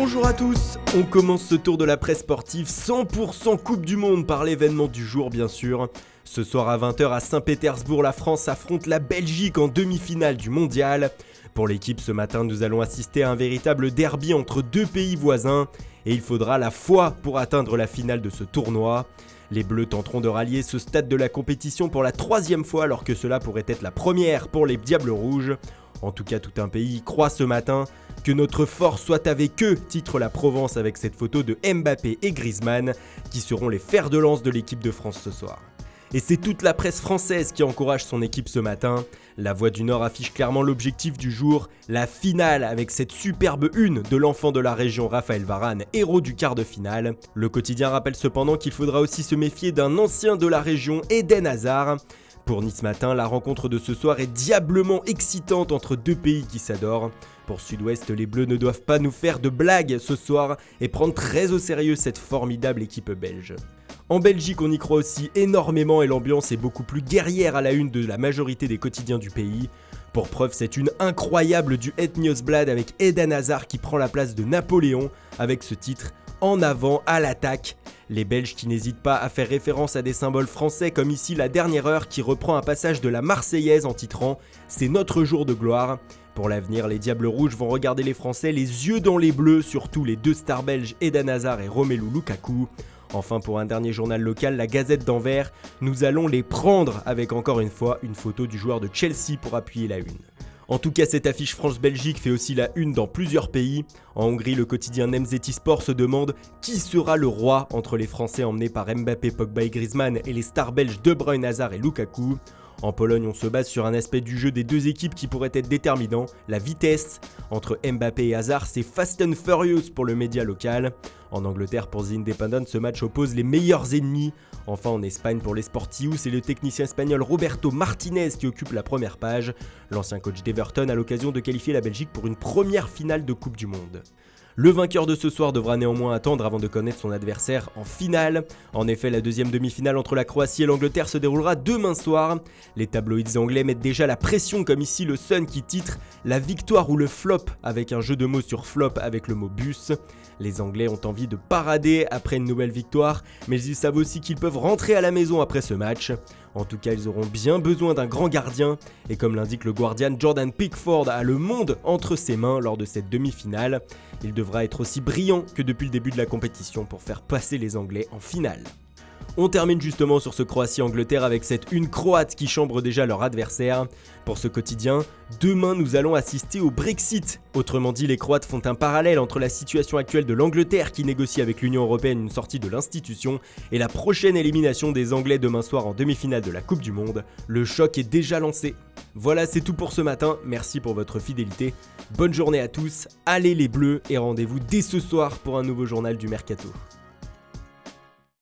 Bonjour à tous, on commence ce tour de la presse sportive 100% Coupe du Monde par l'événement du jour bien sûr. Ce soir à 20h à Saint-Pétersbourg, la France affronte la Belgique en demi-finale du mondial. Pour l'équipe ce matin, nous allons assister à un véritable derby entre deux pays voisins et il faudra la foi pour atteindre la finale de ce tournoi. Les Bleus tenteront de rallier ce stade de la compétition pour la troisième fois alors que cela pourrait être la première pour les Diables Rouges. En tout cas, tout un pays y croit ce matin. Que notre force soit avec eux, titre la Provence avec cette photo de Mbappé et Griezmann qui seront les fers de lance de l'équipe de France ce soir. Et c'est toute la presse française qui encourage son équipe ce matin. La Voix du Nord affiche clairement l'objectif du jour, la finale avec cette superbe une de l'enfant de la région Raphaël Varane, héros du quart de finale. Le quotidien rappelle cependant qu'il faudra aussi se méfier d'un ancien de la région, Eden Hazard. Pour Nice Matin, la rencontre de ce soir est diablement excitante entre deux pays qui s'adorent. Pour Sud-Ouest, les Bleus ne doivent pas nous faire de blagues ce soir et prendre très au sérieux cette formidable équipe belge. En Belgique, on y croit aussi énormément et l'ambiance est beaucoup plus guerrière à la une de la majorité des quotidiens du pays. Pour preuve, c'est une incroyable du Het Nieuwsblad avec Eden Hazard qui prend la place de Napoléon avec ce titre « En avant à l'attaque ». Les Belges qui n'hésitent pas à faire référence à des symboles français comme ici la dernière heure qui reprend un passage de la Marseillaise en titrant « C'est notre jour de gloire ». Pour l'avenir, les Diables Rouges vont regarder les Français les yeux dans les bleus, surtout les deux stars belges Eden Hazard et Romelu Lukaku. Enfin, pour un dernier journal local, la Gazette d'Anvers, nous allons les prendre avec encore une fois une photo du joueur de Chelsea pour appuyer la une. En tout cas, cette affiche France-Belgique fait aussi la une dans plusieurs pays. En Hongrie, le quotidien Nemzeti Sport se demande qui sera le roi entre les Français emmenés par Mbappé, Pogba et Griezmann et les stars belges De Bruyne, Hazard et Lukaku. En Pologne, on se base sur un aspect du jeu des deux équipes qui pourrait être déterminant, la vitesse. Entre Mbappé et Hazard, c'est Fast and Furious pour le média local. En Angleterre, pour The Independent, ce match oppose les meilleurs ennemis. Enfin, en Espagne, pour les Sportius, c'est le technicien espagnol Roberto Martinez qui occupe la première page. L'ancien coach d'Everton a l'occasion de qualifier la Belgique pour une première finale de Coupe du Monde. Le vainqueur de ce soir devra néanmoins attendre avant de connaître son adversaire en finale. En effet, la deuxième demi-finale entre la Croatie et l'Angleterre se déroulera demain soir. Les tabloïds anglais mettent déjà la pression comme ici le Sun qui titre « La victoire ou le flop » avec un jeu de mots sur flop avec le mot bus. Les Anglais ont envie de parader après une nouvelle victoire, mais ils savent aussi qu'ils peuvent rentrer à la maison après ce match. En tout cas, ils auront bien besoin d'un grand gardien, et comme l'indique le Guardian, Jordan Pickford a le monde entre ses mains lors de cette demi-finale. Il devra être aussi brillant que depuis le début de la compétition pour faire passer les Anglais en finale. On termine justement sur ce Croatie-Angleterre avec cette une croate qui chambre déjà leur adversaire. Pour ce quotidien, demain nous allons assister au Brexit. Autrement dit, les Croates font un parallèle entre la situation actuelle de l'Angleterre qui négocie avec l'Union Européenne une sortie de l'institution et la prochaine élimination des Anglais demain soir en demi-finale de la Coupe du Monde. Le choc est déjà lancé. Voilà, c'est tout pour ce matin. Merci pour votre fidélité. Bonne journée à tous, allez les Bleus et rendez-vous dès ce soir pour un nouveau journal du Mercato.